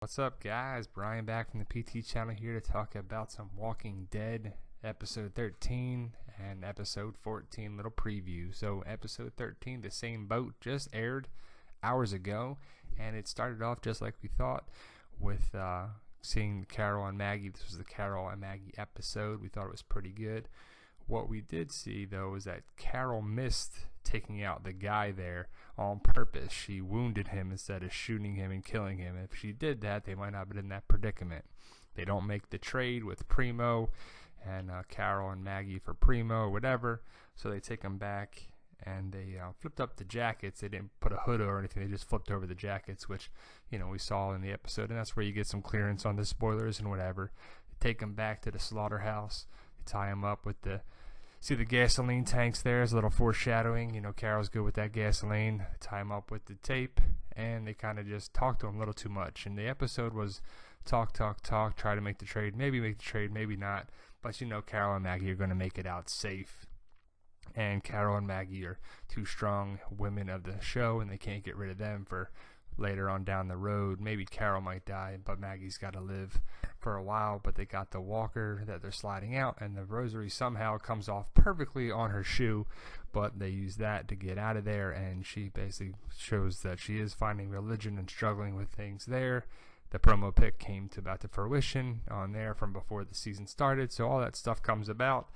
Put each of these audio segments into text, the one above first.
What's up, guys? Brian back from the PT channel here to talk about some Walking Dead episode 13 and episode 14 little preview. So episode 13, The Same Boat, just aired hours ago, and it started off just like we thought with seeing Carol and Maggie. This was the Carol and Maggie episode. We thought it was pretty good. What we did see, though, is that Carol missed taking out the guy there on purpose. She wounded him instead of shooting him and killing him. If she did that, they might not have been in that predicament. They don't make the trade with Primo and Carol and Maggie for Primo or whatever, so they take them back and they flipped up the jackets. They didn't put a hood or anything. They just flipped over the jackets, which, we saw in the episode, and that's where you get some clearance on the spoilers and whatever. They take them back to the slaughterhouse. They tie them up with see the gasoline tanks there as a little foreshadowing. Carol's good with that gasoline. Tie him up with the tape, and they kind of just talk to him a little too much. And the episode was talk, try to make the trade, maybe not. But Carol and Maggie are going to make it out safe. And Carol and Maggie are two strong women of the show, and they can't get rid of them for later on down the road. Maybe Carol might die, but Maggie's got to live for a while. But they got the walker that they're sliding out, and the rosary somehow comes off perfectly on her shoe, but they use that to get out of there, and she basically shows that she is finding religion and struggling with things there. The promo pic came to about to fruition on there from before the season started, so all that stuff comes about.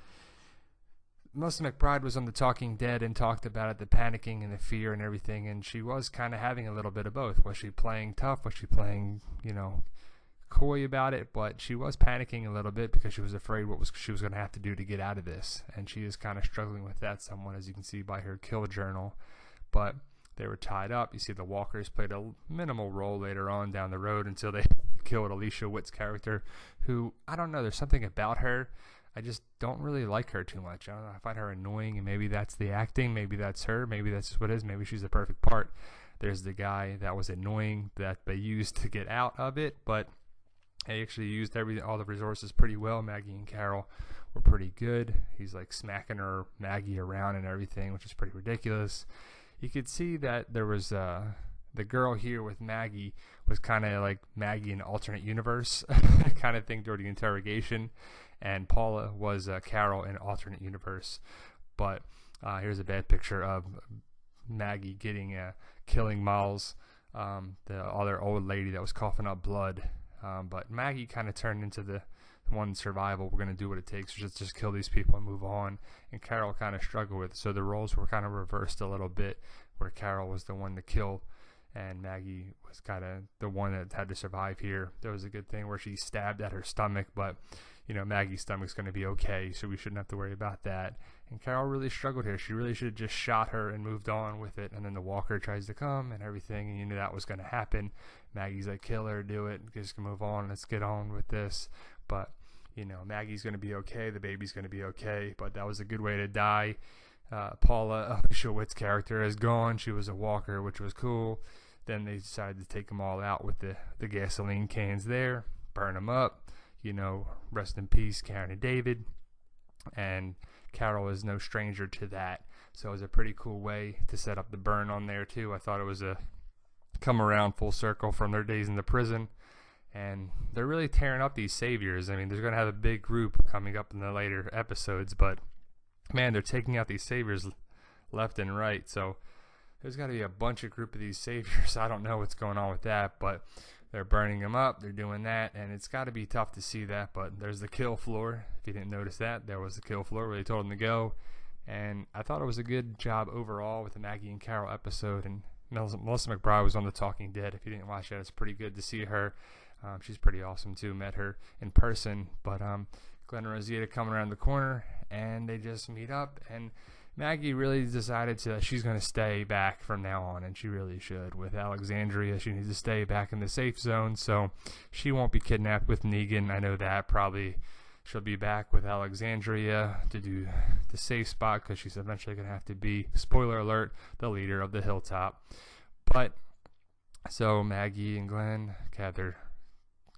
Melissa McBride was on The Talking Dead and talked about it, the panicking and the fear and everything, and she was kind of having a little bit of both. Was she playing tough? Was she playing, coy about it? But she was panicking a little bit because she was afraid she was going to have to do to get out of this, and she is kind of struggling with that somewhat, as you can see by her kill journal. But they were tied up. You see the walkers played a minimal role later on down the road until they killed Alicia Witt's character, who, I don't know, there's something about her. I just don't really like her too much. I don't know. I find her annoying, and maybe that's the acting. Maybe that's her. Maybe that's just what it is. Maybe she's the perfect part. There's the guy that was annoying that they used to get out of it, but they actually used all the resources pretty well. Maggie and Carol were pretty good. He's like smacking Maggie around and everything, which is pretty ridiculous. You could see that there was the girl here with Maggie was kind of like Maggie in alternate universe kind of thing during the interrogation, and Paula was Carol in alternate universe. But here's a bad picture of Maggie killing Miles, the other old lady that was coughing up blood. But Maggie kind of turned into the one survival. We're going to do what it takes to just kill these people and move on. And Carol kind of struggled with it. So the roles were kind of reversed a little bit, where Carol was the one to kill and Maggie was kind of the one that had to survive here. There was a good thing where she stabbed at her stomach, but Maggie's stomach's going to be okay, so we shouldn't have to worry about that. And Carol really struggled here. She really should have just shot her and moved on with it. And then the walker tries to come and everything, and you knew that was going to happen. Maggie's like, kill her, do it, just move on, let's get on with this. But Maggie's going to be okay, the baby's going to be okay, but that was a good way to die. Paula, Alicia Witt's character, is gone. She was a walker, which was cool. Then they decided to take them all out with the gasoline cans there, burn them up. Rest in peace, Karen and David. And Carol is no stranger to that. So it was a pretty cool way to set up the burn on there too. I thought it was a come around full circle from their days in the prison. And they're really tearing up these saviors. I mean, they're going to have a big group coming up in the later episodes, but man, they're taking out these saviors left and right. So there's got to be a bunch of group of these saviors. I don't know what's going on with that, but they're burning them up. They're doing that, and it's got to be tough to see that. But there's the kill floor. If you didn't notice that, there was the kill floor where they told them to go. And I thought it was a good job overall with the Maggie and Carol episode. And Melissa McBride was on The Talking Dead. If you didn't watch that, it's pretty good to see her. She's pretty awesome too. Met her in person. But Glenn and Rosita coming around the corner, and they just meet up. And Maggie really decided she's going to stay back from now on, and she really should. With Alexandria, she needs to stay back in the safe zone, so she won't be kidnapped with Negan. I know that. Probably she'll be back with Alexandria to do the safe spot, because she's eventually going to have to be, spoiler alert, the leader of the Hilltop. But so Maggie and Glenn have their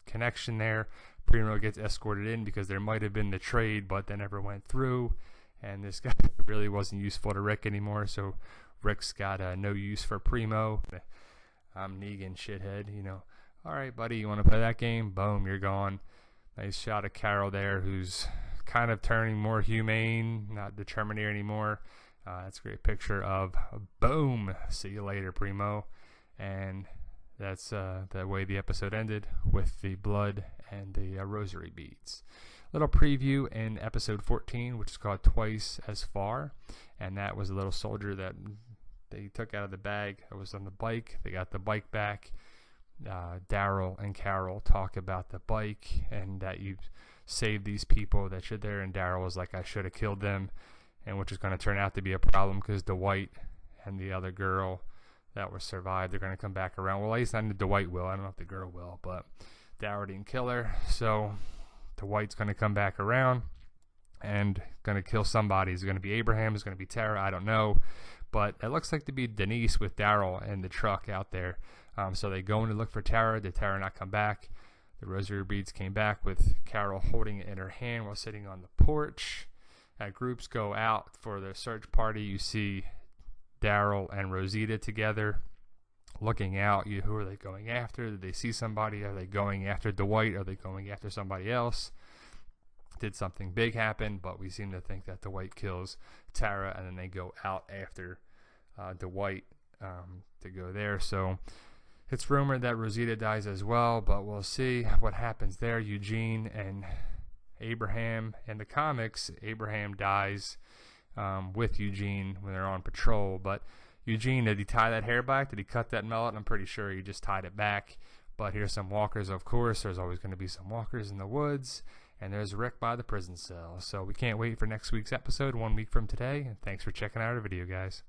connection there. Primo gets escorted in because there might have been the trade, but that never went through. And this guy really wasn't useful to Rick anymore, so Rick's got no use for Primo. I'm Negan, shithead, all right, buddy, you want to play that game? Boom, you're gone. Nice shot of Carol there, who's kind of turning more humane, not the Terminator anymore. That's a great picture of boom. See you later, Primo. And that's the way the episode ended, with the blood and the rosary beads. Little preview in episode 14, which is called Twice as Far, and that was a little soldier that they took out of the bag. It was on the bike. They got the bike back. Daryl and Carol talk about the bike and that you saved these people that you're there, and Daryl was like, I should have killed them, and which is going to turn out to be a problem because Dwight and the other girl that was survived, they're going to come back around. Well, at least I know Dwight will. I don't know if the girl will, but Daryl didn't kill her, so Dwight's going to come back around and going to kill somebody. Is it going to be Abraham? Is it going to be Tara? I don't know, but it looks like to be Denise with Daryl in the truck out there. So they go in to look for Tara. Did Tara not come back? The rosary beads came back with Carol holding it in her hand while sitting on the porch. Groups go out for the search party. You see Daryl and Rosita together looking out. Who are they going after? Did they see somebody? Are they going after Dwight? Are they going after somebody else? Did something big happen? But we seem to think that Dwight kills Tara, and then they go out after Dwight to go there. So it's rumored that Rosita dies as well, but we'll see what happens there. Eugene and Abraham. In the comics, Abraham dies with Eugene when they're on patrol, but Eugene, did he tie that hair back? Did he cut that mullet? I'm pretty sure he just tied it back. But here's some walkers, of course. There's always going to be some walkers in the woods. And there's Rick by the prison cell. So we can't wait for next week's episode, 1 week from today. And thanks for checking out our video, guys.